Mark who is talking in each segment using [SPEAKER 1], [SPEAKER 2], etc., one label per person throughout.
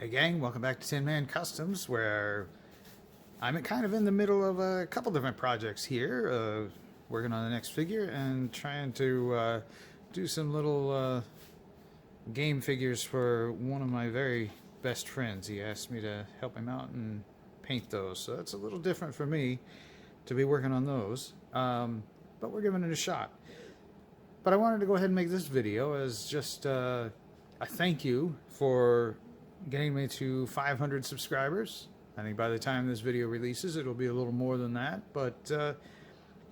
[SPEAKER 1] Hey gang, welcome back to Tin Man Customs, where I'm kind of in the middle of a couple different projects here, working on the next figure and trying to do some little game figures for one of my very best friends. He asked me to help him out and paint those, so that's a little different for me to be working on those, but we're giving it a shot. But I wanted to go ahead and make this video as just a thank you for getting me to 500 subscribers. I think by the time this video releases, it'll be a little more than that. But,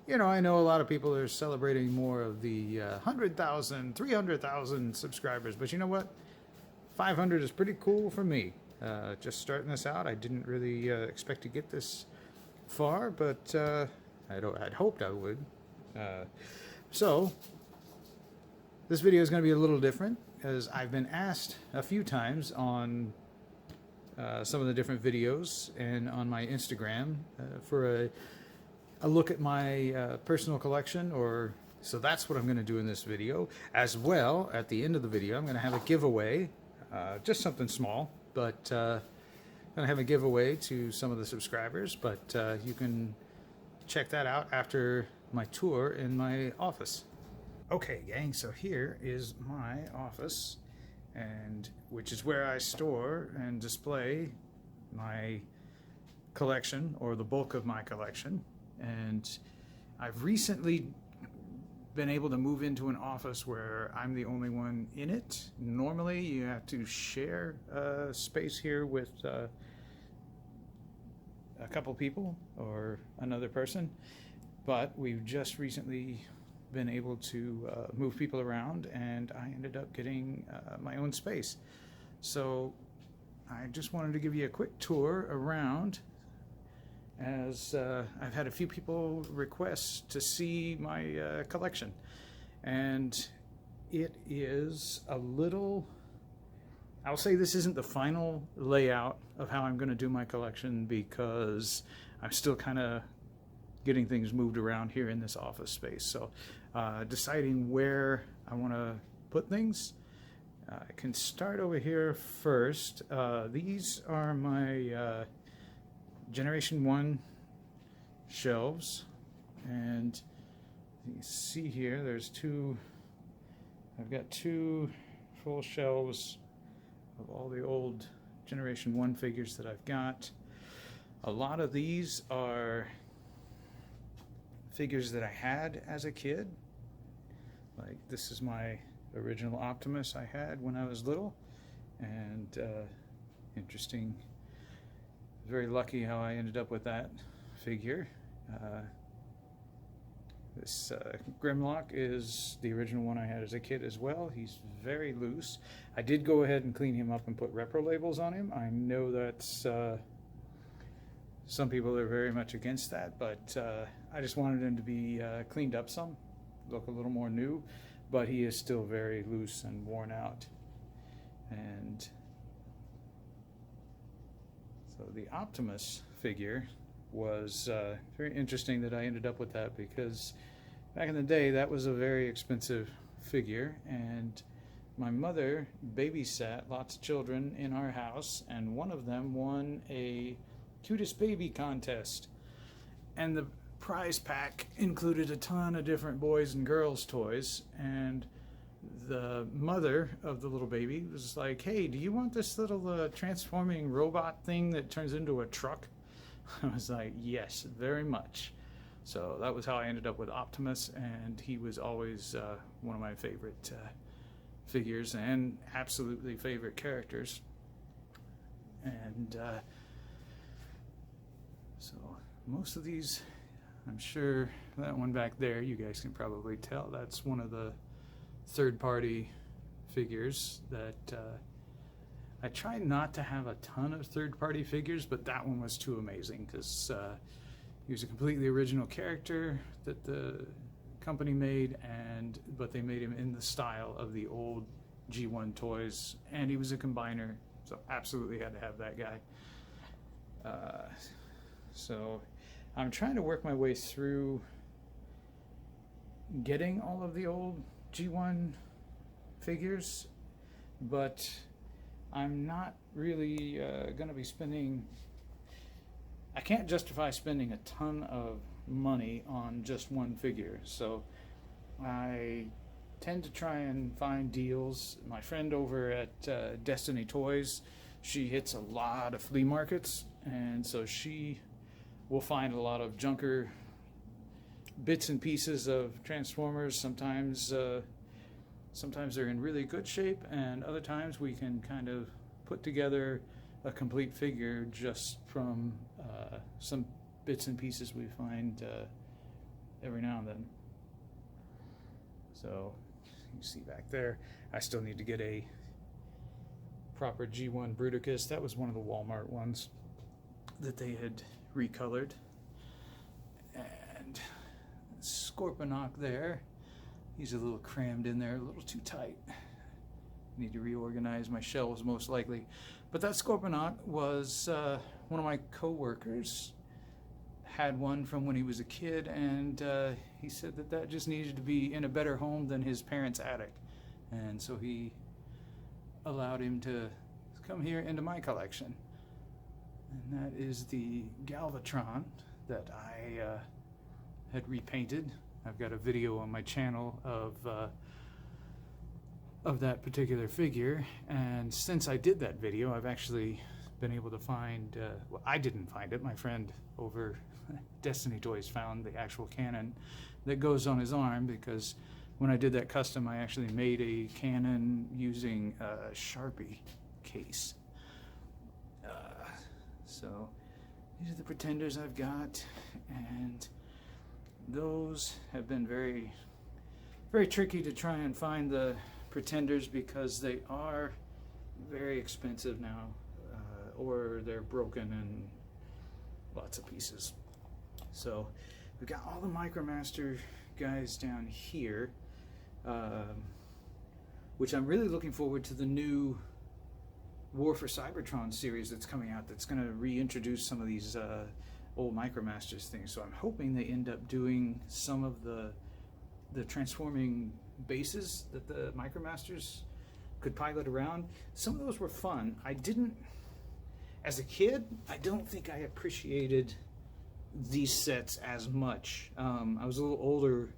[SPEAKER 1] you know, I know a lot of people are celebrating more of the 100,000, 300,000 subscribers. But you know what? 500 is pretty cool for me. Just starting this out, I didn't really expect to get this far, but I'd hoped I would. So, this video is going to be a little different, as I've been asked a few times on some of the different videos and on my Instagram for a look at my personal collection, so that's what I'm going to do in this video. As well, at the end of the video, I'm going to have a giveaway, just something small, but I'm going to have a giveaway to some of the subscribers, but you can check that out after my tour in my office. Okay, gang, so here is my office, and which is where I store and display my collection, or the bulk of my collection. And I've recently been able to move into an office where I'm the only one in it. Normally you have to share space here with a couple people or another person, but we've just recently been able to move people around, and I ended up getting my own space. So I just wanted to give you a quick tour around, as I've had a few people request to see my collection, and it is a little, I'll say this isn't the final layout of how I'm going to do my collection, because I'm still kind of getting things moved around here in this office space. So deciding where I want to put things. I can start over here first. These are my Generation 1 shelves, and you can see here I've got two full shelves of all the old Generation 1 figures that I've got. A lot of these are figures that I had as a kid. Like, this is my original Optimus I had when I was little, and interesting, very lucky how I ended up with that figure. This Grimlock is the original one I had as a kid as well. He's very loose. I did go ahead and clean him up and put repro labels on him. I know that's some people are very much against that, but I just wanted him to be cleaned up some, look a little more new, but he is still very loose and worn out. And so the Optimus figure was very interesting that I ended up with that, because back in the day that was a very expensive figure, and my mother babysat lots of children in our house, and one of them won a cutest baby contest, and the prize pack included a ton of different boys and girls toys, and the mother of the little baby was like, "Hey, do you want this little transforming robot thing that turns into a truck?" I was like, "Yes, very much." So that was how I ended up with Optimus, and he was always one of my favorite figures, and absolutely favorite characters. And so most of these, I'm sure that one back there, you guys can probably tell, that's one of the third-party figures that I try not to have a ton of third-party figures, but that one was too amazing, because he was a completely original character that the company made, but they made him in the style of the old G1 toys, and he was a combiner, so absolutely had to have that guy. So I'm trying to work my way through getting all of the old G1 figures, but I'm not really going to be spending. I can't justify spending a ton of money on just one figure, so I tend to try and find deals. My friend over at Destiny Toys, she hits a lot of flea markets, and so she will find a lot of junker bits and pieces of Transformers. Sometimes they're in really good shape, and other times we can kind of put together a complete figure just from some bits and pieces we find every now and then. So you see back there, I still need to get a proper G1 Bruticus. That was one of the Walmart ones that they had recolored. And Scorponok there, he's a little crammed in there, a little too tight. Need to reorganize my shelves most likely. But that Scorponok was one of my co-workers had one from when he was a kid, and he said that just needed to be in a better home than his parents' attic, and so he allowed him to come here into my collection. And that is the Galvatron that I had repainted. I've got a video on my channel of that particular figure, and since I did that video, I've actually been able to find, well, I didn't find it, my friend over Destiny Toys found the actual cannon that goes on his arm, because when I did that custom, I actually made a cannon using a Sharpie case. So these are the Pretenders I've got, and those have been very, very tricky to try and find the Pretenders because they are very expensive now, or they're broken in lots of pieces. So we've got all the Micromaster guys down here, which I'm really looking forward to the new War for Cybertron series that's coming out, that's going to reintroduce some of these old Micromasters things. So I'm hoping they end up doing some of the transforming bases that the Micromasters could pilot around. Some of those were fun. I didn't, as a kid, I don't think I appreciated these sets as much. I was a little older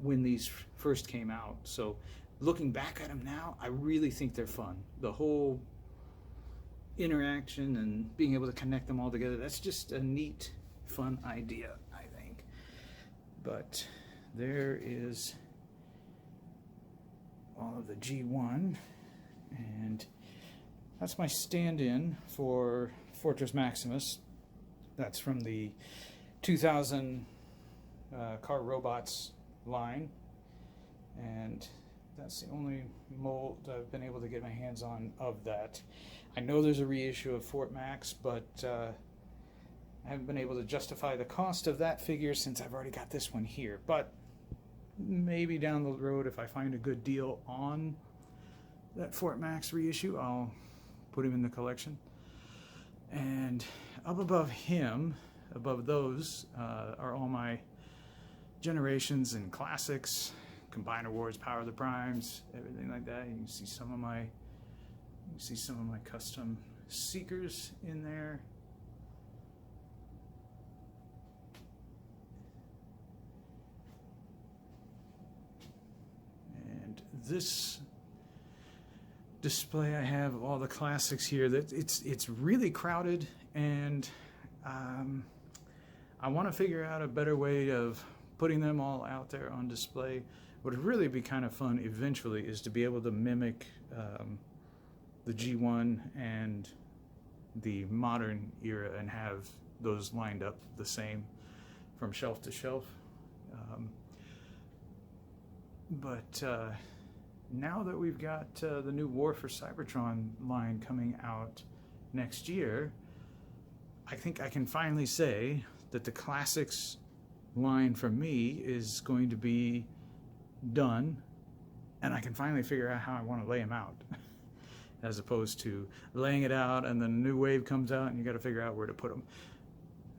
[SPEAKER 1] when these first came out, so looking back at them now, I really think they're fun. The whole interaction and being able to connect them all together, that's just a neat, fun idea, I think. But there is all of the G1, and that's my stand-in for Fortress Maximus. That's from the 2000 Car Robots line, and that's the only mold I've been able to get my hands on of that. I know there's a reissue of Fort Max, but I haven't been able to justify the cost of that figure since I've already got this one here. But maybe down the road, if I find a good deal on that Fort Max reissue, I'll put him in the collection. And up above him, above those, are all my Generations and Classics, Combiner Wars, Power of the Primes, everything like that. You can see some of my custom Seekers in there. And this display I have of all the classics here, that it's really crowded, and I want to figure out a better way of putting them all out there on display. What would really be kind of fun eventually is to be able to mimic the G1 and the modern era and have those lined up the same from shelf to shelf. But now that we've got the new War for Cybertron line coming out next year, I think I can finally say that the Classics line for me is going to be done, and I can finally figure out how I want to lay them out as opposed to laying it out and then a new wave comes out and you got to figure out where to put them.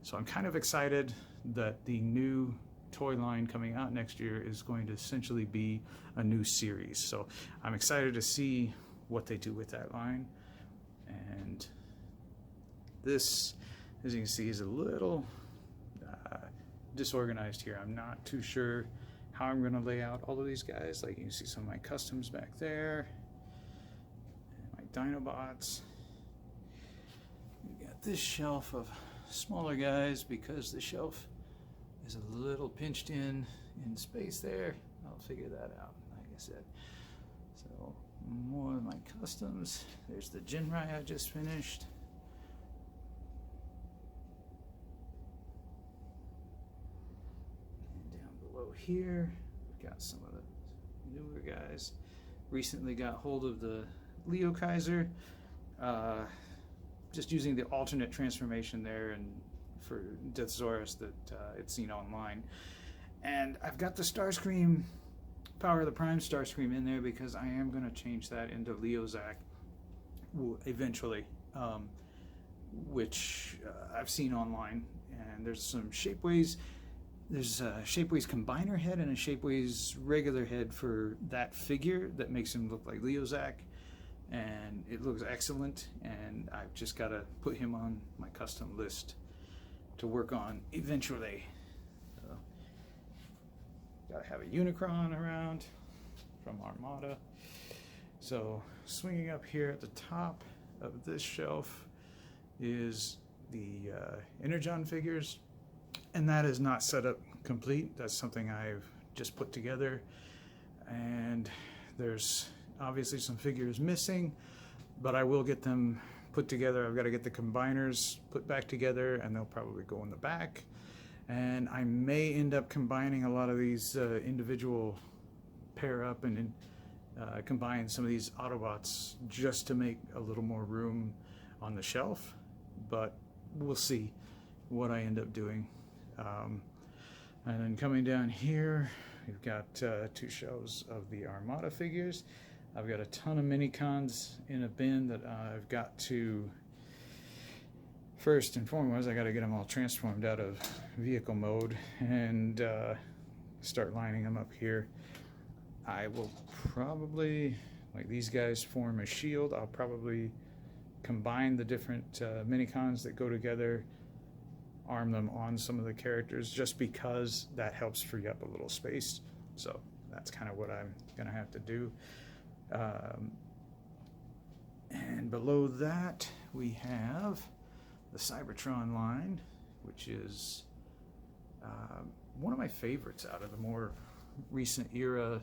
[SPEAKER 1] So I'm kind of excited that the new toy line coming out next year is going to essentially be a new series. So I'm excited to see what they do with that line. And this, as you can see, is a little disorganized here. I'm not too sure how I'm going to lay out all of these guys. Like you can see some of my customs back there, and my Dinobots. We've got this shelf of smaller guys because the shelf is a little pinched in space there. I'll figure that out, like I said. So more of my customs. There's the Ginrai I just finished. And down below here, we've got some of the newer guys. Recently got hold of the Leo Kaiser. Just using the alternate transformation there and for Deathsaurus that it's seen online. And I've got the Starscream, Power of the Prime Starscream in there because I am going to change that into Leozak eventually, which I've seen online. And there's some Shapeways. There's a Shapeways Combiner head and a Shapeways regular head for that figure that makes him look like Leozak. And it looks excellent, and I've just got to put him on my custom list to work on eventually. So, got to have a Unicron around from Armada. So swinging up here at the top of this shelf is the Energon figures, and that is not set up complete. That's something I've just put together, and there's obviously some figures missing, but I will get them put together. I've got to get the combiners put back together, and they'll probably go in the back. And I may end up combining a lot of these individual pair up and combine some of these Autobots just to make a little more room on the shelf, but we'll see what I end up doing. And then coming down here, we've got 2 shelves of the Armada figures. I've got a ton of mini-cons in a bin that I've got to, first and foremost, I got to get them all transformed out of vehicle mode and start lining them up here. I will probably, like these guys form a shield, I'll probably combine the different mini-cons that go together, arm them on some of the characters, just because that helps free up a little space. So that's kind of what I'm going to have to do. And below that we have the Cybertron line, which is one of my favorites out of the more recent era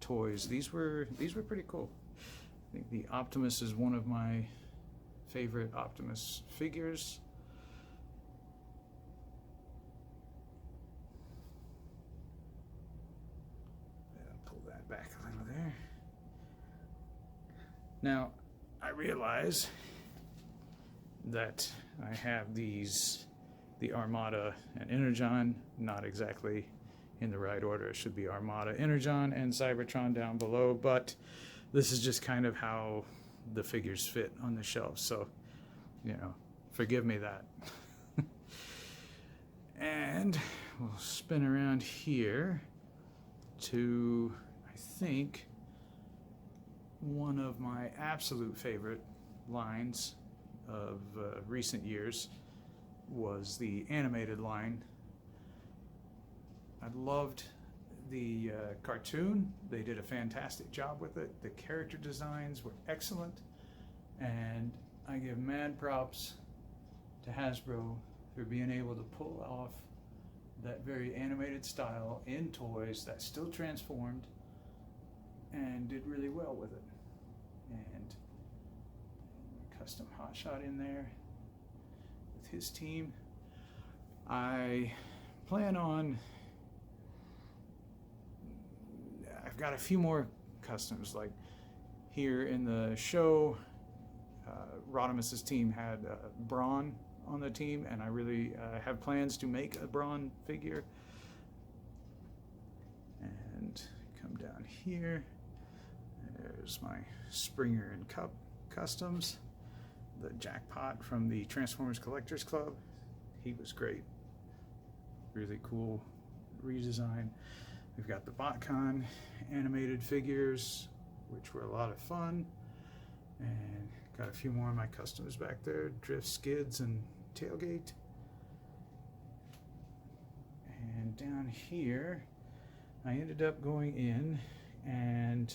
[SPEAKER 1] toys. These were pretty cool. I think the Optimus is one of my favorite Optimus figures. Pull that back a little there. Now, I realize that I have the Armada and Energon, not exactly in the right order. It should be Armada, Energon, and Cybertron down below, but this is just kind of how the figures fit on the shelf, so, you know, forgive me that. And we'll spin around here to, I think, one of my absolute favorite lines of recent years was the animated line. I loved the cartoon. They did a fantastic job with it. The character designs were excellent, and I give mad props to Hasbro for being able to pull off that very animated style in toys that still transformed and did really well with it. And custom Hotshot in there with his team. I plan on, I've got a few more customs, like here in the show, Rodimus's team had Brawn on the team, and I really have plans to make a Brawn figure. And come down here, there's my Springer and Cup customs, the Jackpot from the Transformers Collectors Club. He was great, really cool redesign. We've got the Botcon animated figures, which were a lot of fun. And got a few more of my customs back there, drift, skids, and tailgate. And down here, I ended up going in and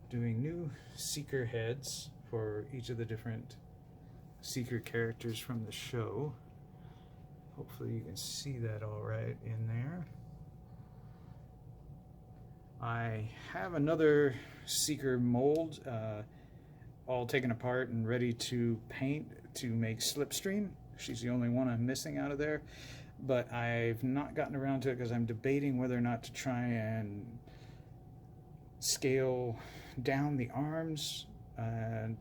[SPEAKER 1] doing new Seeker heads for each of the different Seeker characters from the show. Hopefully you can see that all right in there. I have another Seeker mold all taken apart and ready to paint to make Slipstream. She's the only one I'm missing out of there, but I've not gotten around to it because I'm debating whether or not to try and scale down the arms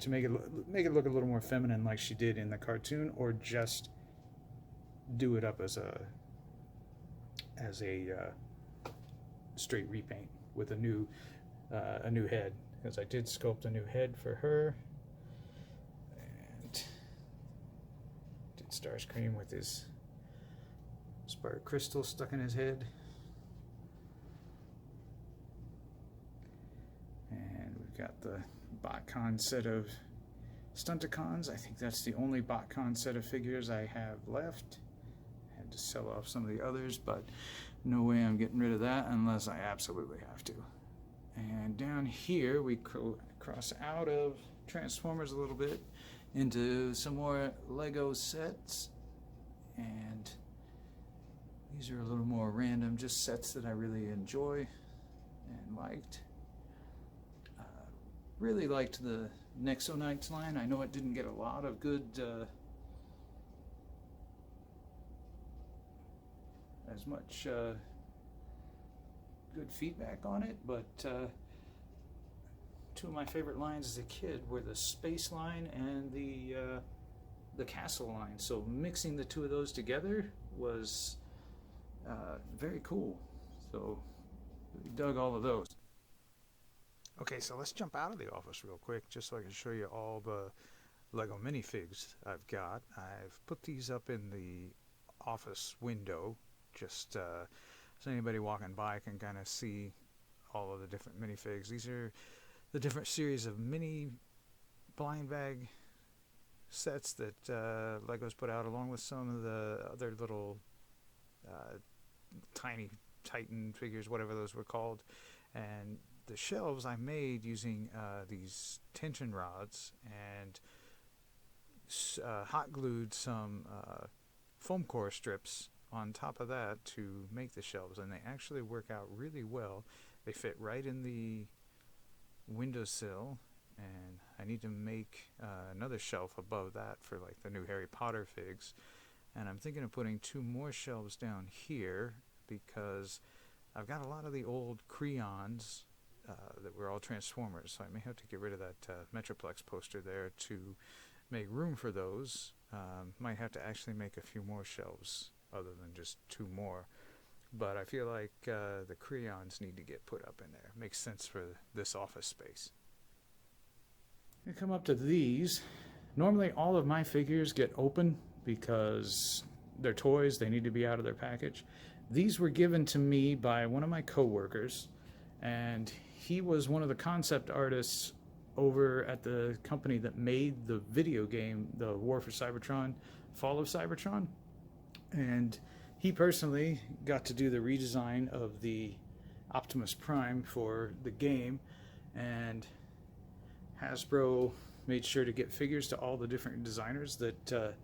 [SPEAKER 1] to make it look a little more feminine like she did in the cartoon, or just do it up as a straight repaint with a new head, because I did sculpt a new head for her, and did Starscream with his spark crystal stuck in his head. And we've got the Botcon set of Stunticons. I think that's the only Botcon set of figures I have left. Had to sell off some of the others, but no way I'm getting rid of that unless I absolutely have to. And down here we cross out of Transformers a little bit into some more Lego sets, and these are a little more random, just sets that I really enjoy and liked. Really liked the Nexonites line. I know it didn't get a lot of good as much good feedback on it, but two of my favorite lines as a kid were the Space line and the Castle line. So mixing the two of those together was very cool. So we dug all of those. Okay, so let's jump out of the office real quick just so I can show you all the Lego minifigs I've got. I've put these up in the office window just so anybody walking by can kind of see all of the different minifigs. These are the different series of mini blind bag sets that Lego's put out, along with some of the other little tiny Titan figures, whatever those were called. And the shelves I made using these tension rods and hot glued some foam core strips on top of that to make the shelves, and they actually work out really well. They fit right in the windowsill, and I need to make another shelf above that for like the new Harry Potter figs. And I'm thinking of putting two more shelves down here because I've got a lot of the old Creons that were all Transformers, so I may have to get rid of that Metroplex poster there to make room for those. Might have to actually make a few more shelves other than just two more, but I feel like the Creons need to get put up in there. Makes sense for this office space. I come up to these. Normally all of my figures get open because they're toys, they need to be out of their package. These were given to me by one of my co-workers, and he was one of the concept artists over at the company that made the video game, the War for Cybertron, Fall of Cybertron. And he personally got to do the redesign of the Optimus Prime for the game, and Hasbro made sure to get figures to all the different designers that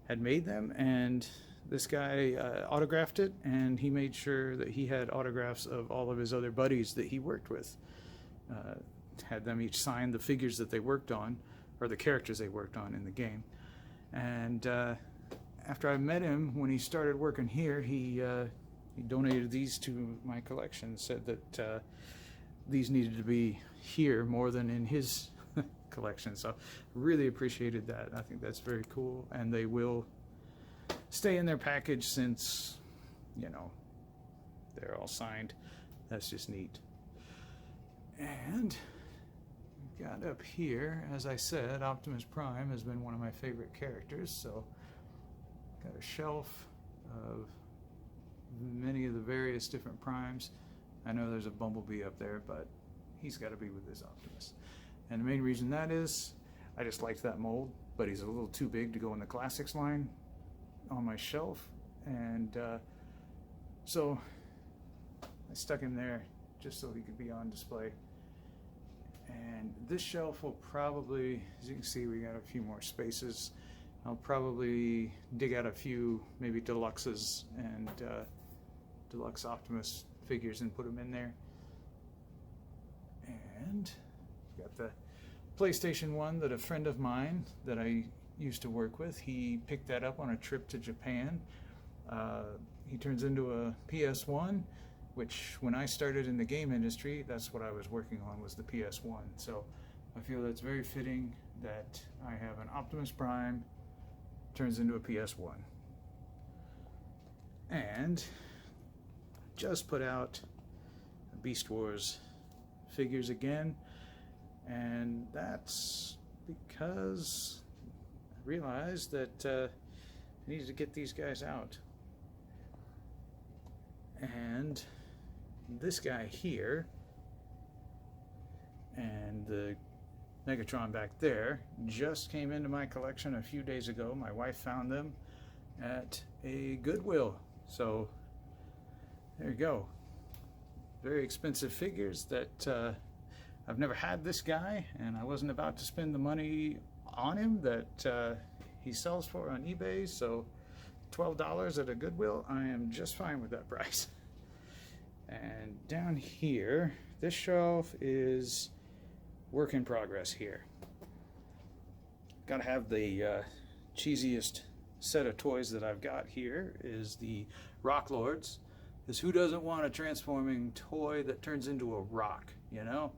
[SPEAKER 1] had made them, and this guy autographed it, and he made sure that he had autographs of all of his other buddies that he worked with. Had them each sign the figures that they worked on, or the characters they worked on in the game. And after I met him, when he started working here, he donated these to my collection, said that these needed to be here more than in his collection. So really appreciated that. I think that's very cool, and they will stay in their package since, you know, they're all signed. That's just neat. And got up here, as I said, Optimus Prime has been one of my favorite characters, so got a shelf of many of the various different primes. I know there's a Bumblebee up there, but he's got to be with his Optimus.
[SPEAKER 2] And the main reason that is, I just liked that mold, but he's a little too big to go in the Classics line on my shelf. And so I stuck him there just so he could be on display. And this shelf will probably, as you can see, we got a few more spaces. I'll probably dig out a few maybe deluxes and deluxe Optimus figures and put them in there. And got the PlayStation 1 that a friend of mine that I used to work with, he picked that up on a trip to Japan. He turns into a PS1, which when I started in the game industry, that's what I was working on, was the PS1. So I feel that's very fitting that I have an Optimus Prime turns into a PS1. And just put out Beast Wars figures again, and that's because I realized that I needed to get these guys out. And this guy here and the Megatron back there just came into my collection a few days ago. My wife found them at a Goodwill, so there you go. Very expensive figures that I've never had this guy, and I wasn't about to spend the money on him that he sells for on eBay, so $12 at a Goodwill, I am just fine with that price. And down here, this shelf is work in progress here. Gotta have the cheesiest set of toys that I've got here is the Rock Lords. Because who doesn't want a transforming toy that turns into a rock, you know?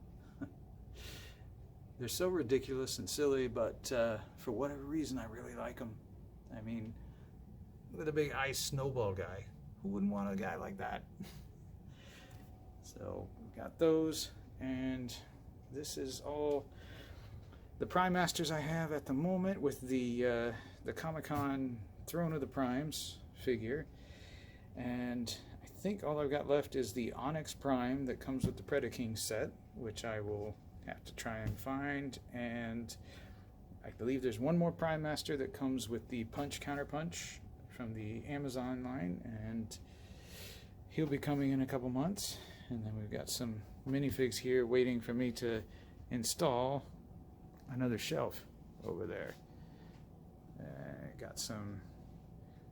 [SPEAKER 2] They're so ridiculous and silly, but for whatever reason, I really like them. I mean, look at the big ice snowball guy. Who wouldn't want a guy like that? So, we've got those, and this is all the Prime Masters I have at the moment with the Comic-Con Throne of the Primes figure. And I think all I've got left is the Onyx Prime that comes with the Predaking set, which I will have to try and find. And I believe there's one more Prime Master that comes with the Punch Counterpunch from the Amazon line, and he'll be coming in a couple months. And then we've got some minifigs here waiting for me to install another shelf over there. Got some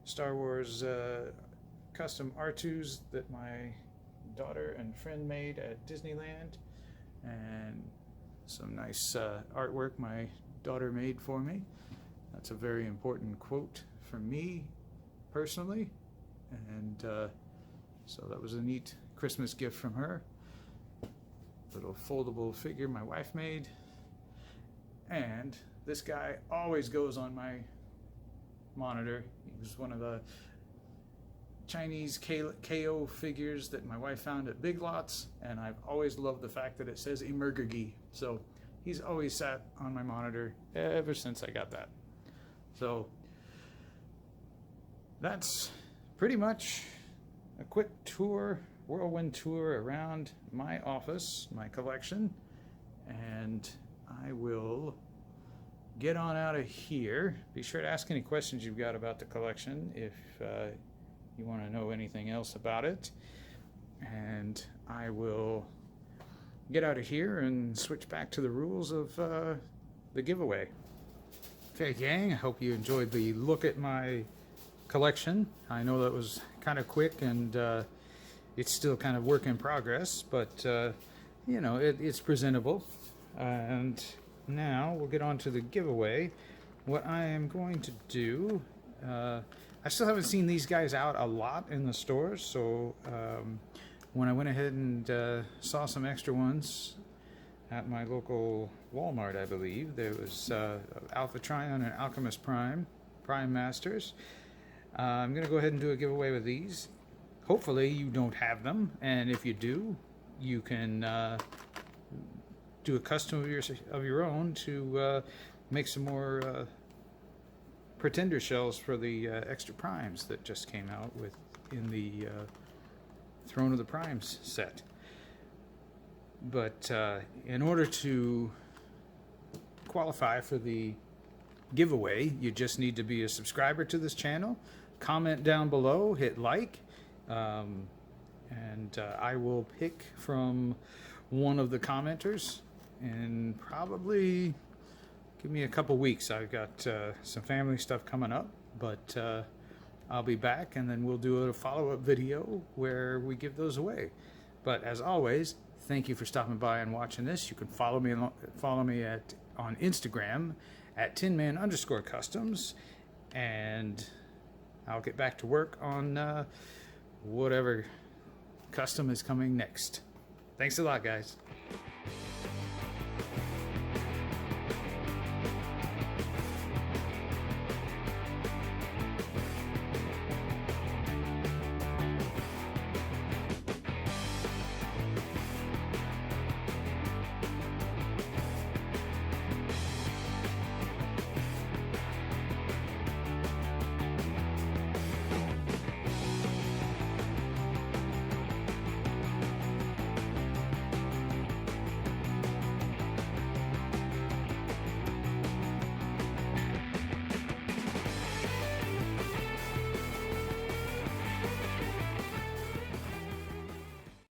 [SPEAKER 2] Star Wars custom R2s that my daughter and friend made at Disneyland, and some nice artwork my daughter made for me. That's a very important quote for me personally, and so that was a neat Christmas gift from her. Little foldable figure my wife made. And this guy always goes on my monitor. He was one of the Chinese KO figures that my wife found at Big Lots, and I've always loved the fact that it says Emergergi. So he's always sat on my monitor ever since I got that. So that's pretty much a quick tour, whirlwind tour around my office, my collection, and I will get on out of here. Be sure to ask any questions you've got about the collection if you want to know anything else about it. And I will get out of here and switch back to the rules of the giveaway. Okay, gang, I hope you enjoyed the look at my collection. I know that was kind of quick, and it's still kind of work in progress, but you know, it's presentable. And now we'll get on to the giveaway. What I am going to do, I still haven't seen these guys out a lot in the stores, so when I went ahead and saw some extra ones at my local Walmart, I believe, there was Alpha Trion and Alchemist Prime Masters. I'm going to go ahead and do a giveaway with these. Hopefully you don't have them, and if you do, you can do a custom of your own to make some more Pretender shells for the extra Primes that just came out in the Throne of the Primes set. But in order to
[SPEAKER 1] qualify for the giveaway. You just need to be a subscriber to this channel, comment down below, hit like, and I will pick from one of the commenters, and probably give me a couple weeks. I've got some family stuff coming up, but I'll be back, and then we'll do a follow-up video where we give those away. But as always, thank you for stopping by and watching this. You can follow me on Instagram at tinman_customs, and I'll get back to work on whatever custom is coming next. Thanks a lot, guys.